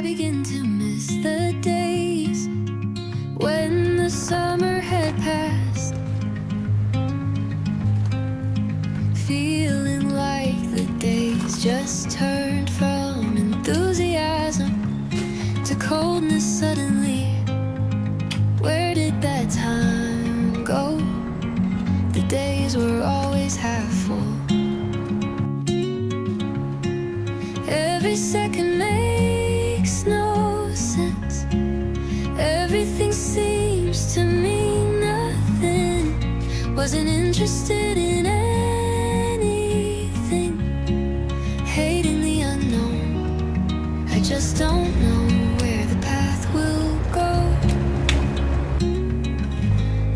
begin to miss the days when the summer had passed, feeling like the days just turned from enthusiasm to coldness suddenly. Where did that time go? The days were always half full. Every second makes no sense. Everything seems to mean nothing. Wasn't interested in anything. Hating the unknown. I just don't know where the path will go.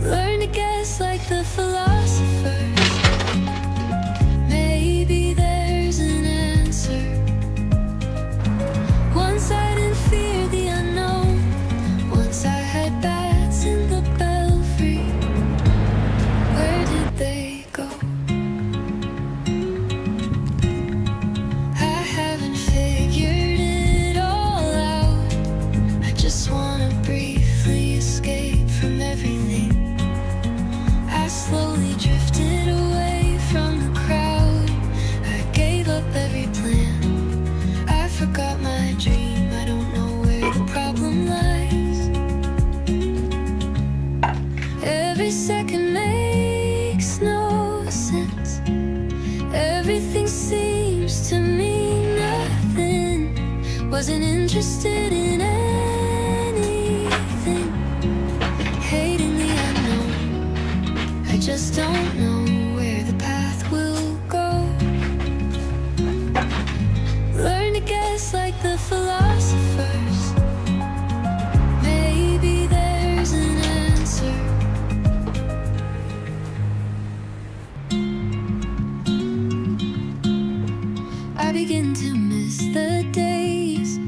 Learn to guess like the philosophers. Maybe there's an answer. Once I didn't fear the unknown. Once I had bats in the belfry. Where did they go? I haven't figured it all out. I just wanna briefly escape from everything. I slowly drifted away from the crowd. I gave up every plan. I forgot my dream. I don't know where the problem lies. Every second makes no sense. Everything seems to mean nothing. Wasn't interested in anything. Hating the unknown. I just don't know where the path will go. Learn to guess like the philosophers. Maybe there's an answer. I begin to miss the days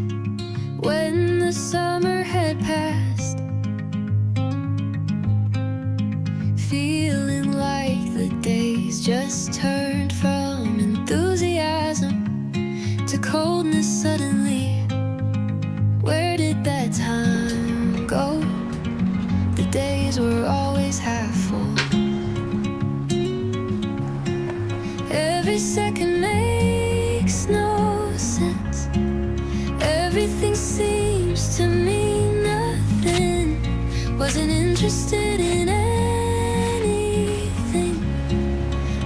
when the summer had passed, feeling like the days just turned from enthusiasm to coldness suddenly. Where did that time go? The days were always half full. Every second makes no sense. Everything seems to mean nothing. Wasn't interested in anything.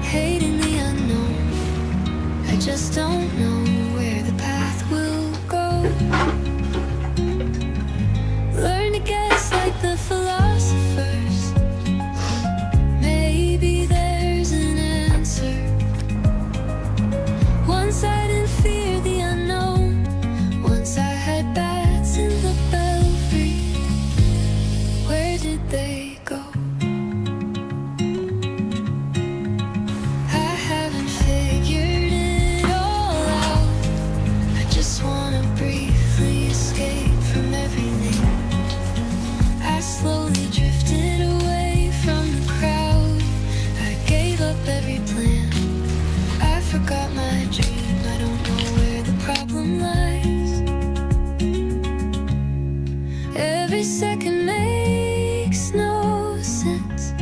Hating the unknown. I just don't know where the path will go. Learn to guess like the philosophers. Maybe there's an answer. Once I didn't fear the unknown. Once I had bats in the belfry. Where did they go? I haven't figured it all out. I just wanna briefly escape from everything. I slowly drifted away from the crowd. I gave up every plan. I forgot my dream. I don't know where the problem lies. Every second makes no sense.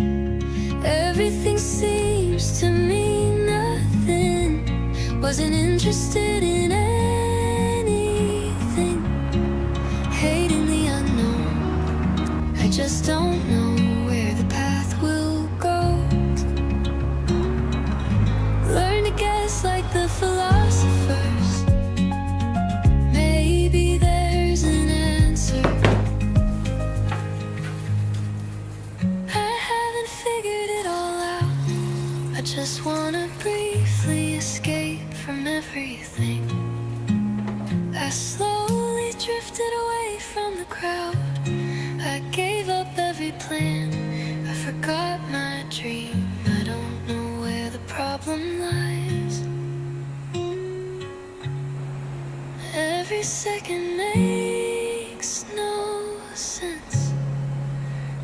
Everything seems to mean nothing. Wasn't interested in anything. Hating the unknown. I just don't know where the path will go. Learn to guess like the philosophers. Maybe there's an answer. I haven't figured it all out. I just wanna briefly escape from everything. I slowly drifted away from the crowd. I gave up every plan. I forgot my dream. I don't know where the problem lies. Every second makes no sense.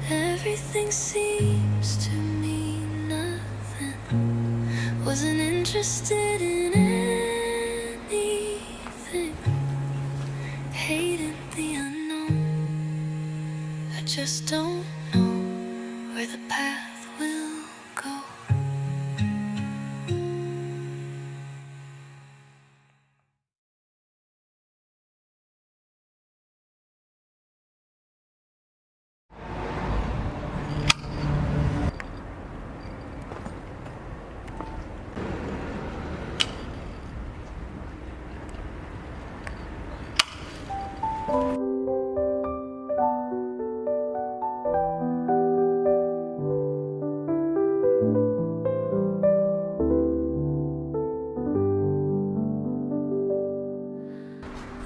Everything seems to mean nothing. Wasn't interested in anything. Hated just don't know where the path will go.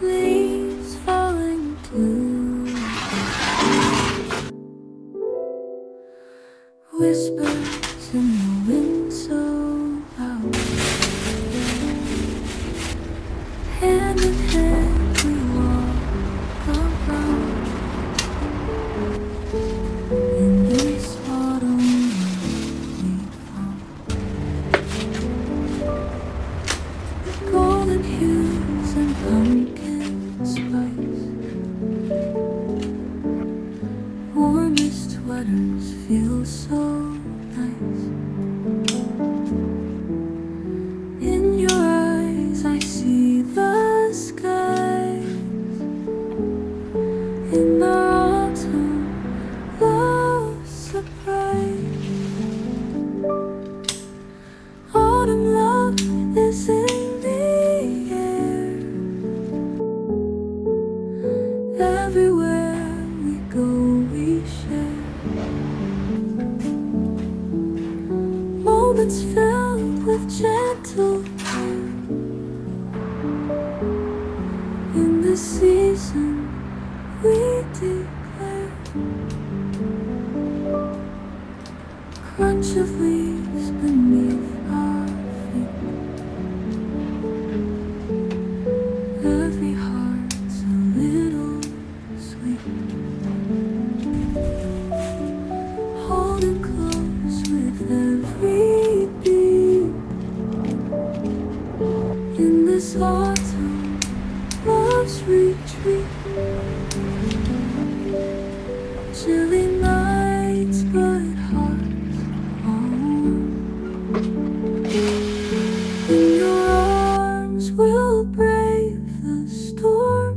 Leaves falling blue, whispers in the wind so loud. Hand in hand we walk around in this autumn we found. Golden hues and pumpkin spice, warmest sweaters feel so nice. In your eyes I see the skies. In the autumn love surprise. Autumn love is in the air. Everywhere we go we share moments filled with gentle care. In this season we declare crunch of leaves beneath our feet. Every heart's a little sweet. Holding close with every beat. In this autumn, love's retreat. Chilly nights, but hearts are warm. In your arms, we'll brave the storm.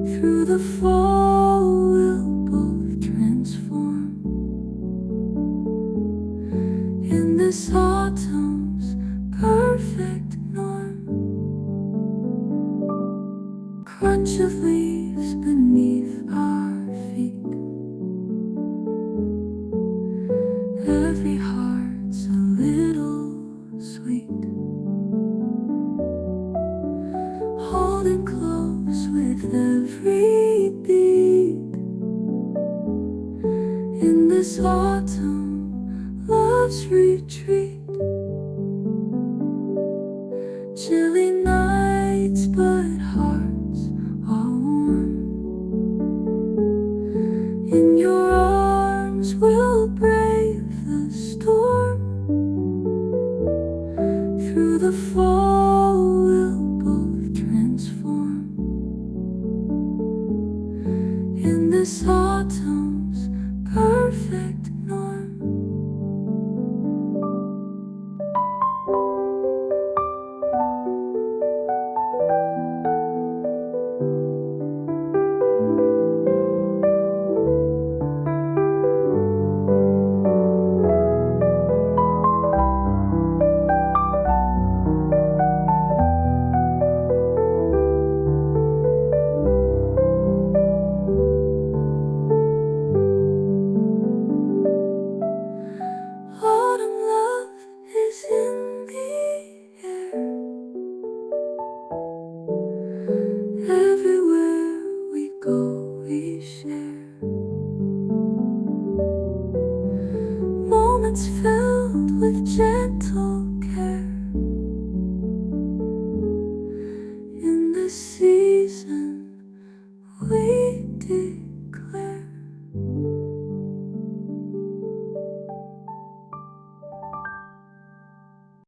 Through the fall, we'll both transform. In this autumn's perfect norm. Crunch of leaves beneath our feet. Every heart's a little sweet. Holding close with every beat. In this autumn, love's retreat. Chilly nights, but hearts are warm. In your arms, we'll brave the storm. Through the fall, we'll both transform. In this autumn's perfect norm. Autumn love is in the air. Everywhere we go we share moments filled with gentle